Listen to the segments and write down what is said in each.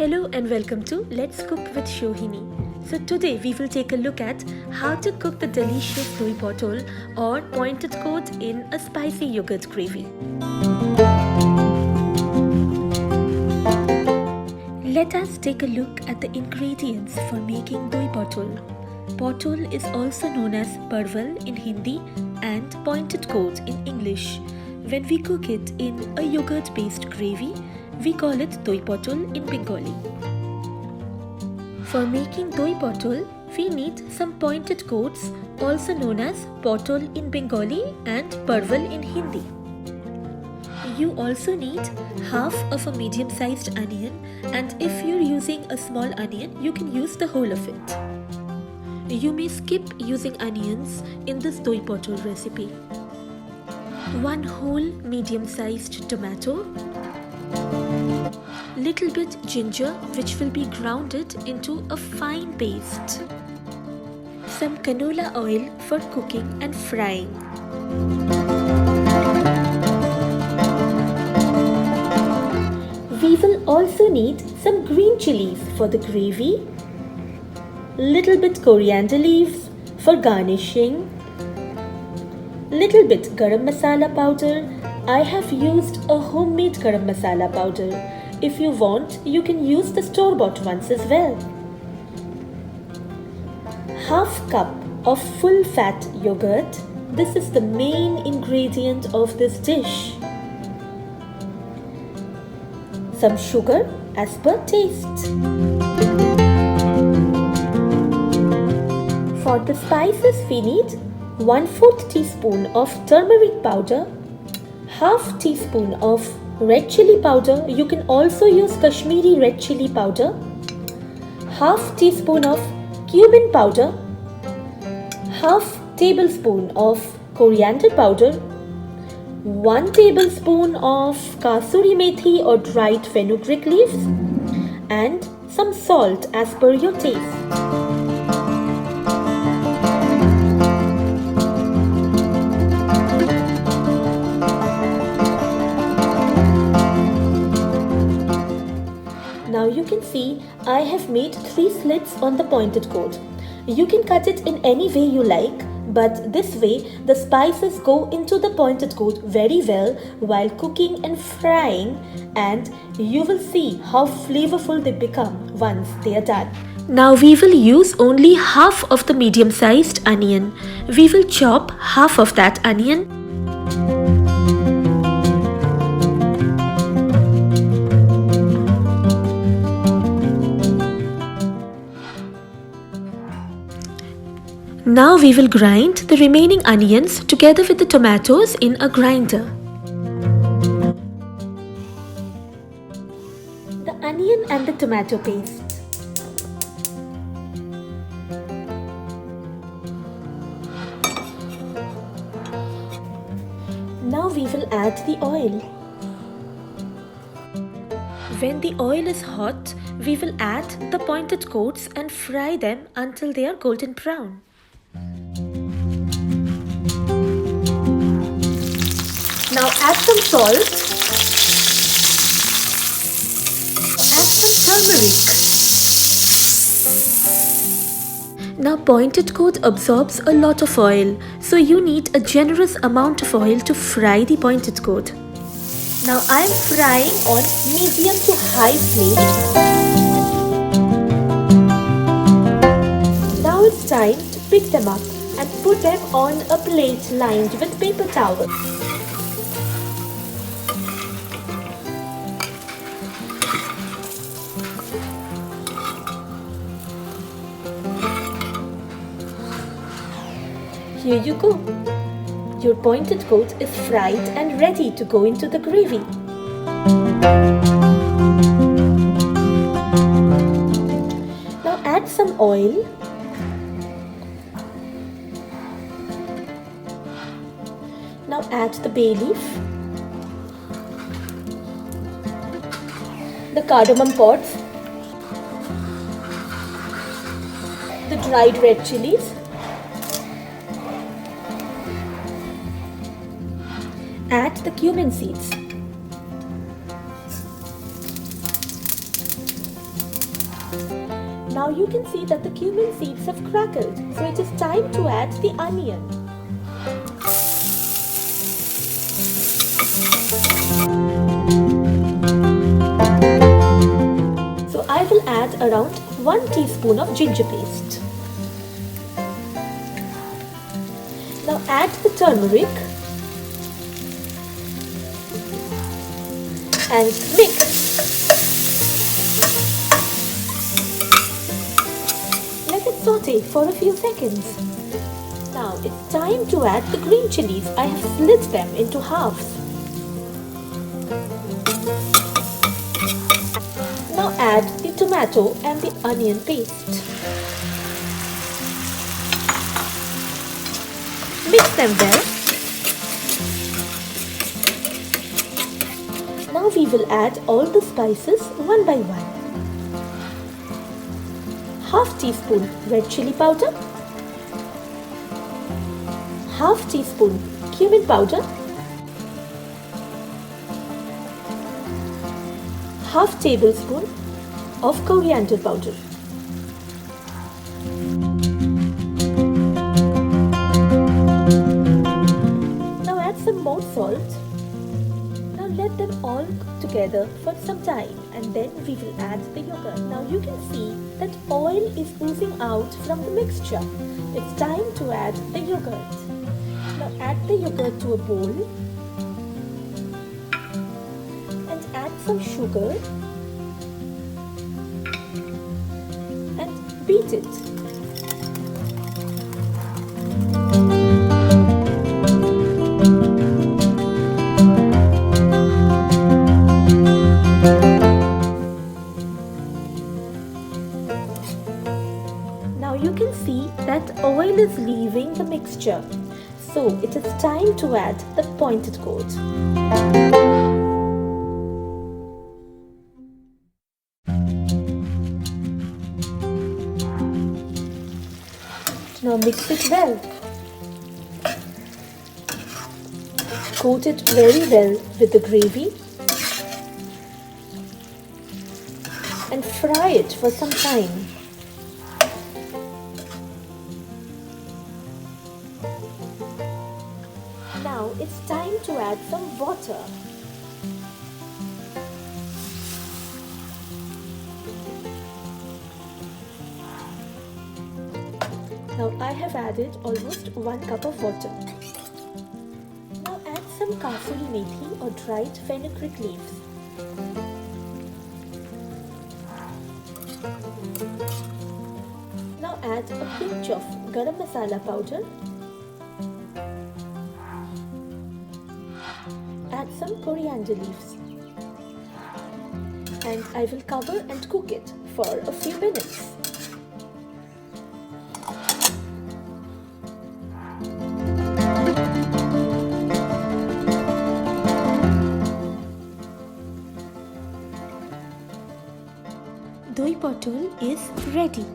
Hello and welcome to Let's Cook with Shohini. So today we will take a look at how to cook the delicious dahi potol or pointed gourd in a spicy yogurt gravy. Let us take a look at the ingredients for making dahi potol. Potol is also known as parwal in Hindi and pointed gourd in English. When we cook it in a yogurt-based gravy, we call it dahi potol in Bengali. For making dahi potol, we need some pointed gourds, also known as potol in Bengali and parwal in Hindi. You also need half of a medium-sized onion, and if you're using a small onion, you can use the whole of it. You may skip using onions in this dahi potol recipe. 1 whole medium-sized tomato, little bit ginger which will be grounded into a fine paste, some canola oil for cooking and frying, we will also need some green chillies for the gravy, little bit coriander leaves for garnishing, little bit garam masala powder. I have used a homemade garam masala powder. If you want, you can use the store-bought ones as well. Half cup of full fat yogurt. This is the main ingredient of this dish. Some sugar as per taste. For the spices we need 1/4 teaspoon of turmeric powder, half teaspoon of red chilli powder. You can also use Kashmiri red chilli powder, half teaspoon of cumin powder, half tablespoon of coriander powder, 1 tablespoon of kasuri methi or dried fenugreek leaves, and some salt as per your taste. Now you can see I have made 3 slits on the pointed gourd. You can cut it in any way you like, but this way the spices go into the pointed gourd very well while cooking and frying, and you will see how flavorful they become once they are done. Now we will use only half of the medium-sized onion. We will chop half of that onion. Now we will grind the remaining onions together with the tomatoes in a grinder. The onion and the tomato paste. Now we will add the oil. When the oil is hot, we will add the pointed gourds and fry them until they are golden brown. Now add some salt, add some turmeric. Now pointed gourd absorbs a lot of oil, so you need a generous amount of oil to fry the pointed gourd. Now I am frying on medium to high flame. Now it's time to pick them up and put them on a plate lined with paper towel. Here you go. Your pointed gourd is fried and ready to go into the gravy. Now add some oil. Now add the bay leaf, the cardamom pods, the dried red chillies, add the cumin seeds. Now you can see that the cumin seeds have crackled, so it is time to add the onion. So I will add around 1 teaspoon of ginger paste. Now add the turmeric and mix. Let it saute for a few seconds. Now it's time to add the green chillies. I have split them into halves. Now add the tomato and the onion paste. Mix them well. Now we will add all the spices one by one. Half teaspoon red chilli powder, half teaspoon cumin powder, half tablespoon of coriander powder. Now add some more salt. Now let them all cook together for some time and then we will add the yogurt. Now you can see that oil is oozing out from the mixture. It's time to add the yogurt. Now add the yogurt to a bowl and add some sugar and beat it. Now you can see that oil is leaving the mixture. So it is time to add the pointed gourd. Now mix it well. Coat it very well with the gravy and fry it for some time. Now it's time to add some water. Now I have added almost 1 cup of water. Now add some kasuri methi or dried fenugreek leaves. Now add a pinch of garam masala powder. Add some coriander leaves. And I will cover and cook it for a few minutes. Dahi potol is ready.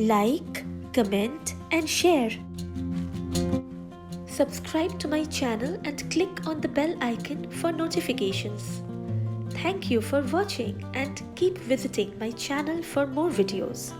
Like, comment and share. Subscribe to my channel and click on the bell icon for notifications. Thank you for watching and keep visiting my channel for more videos.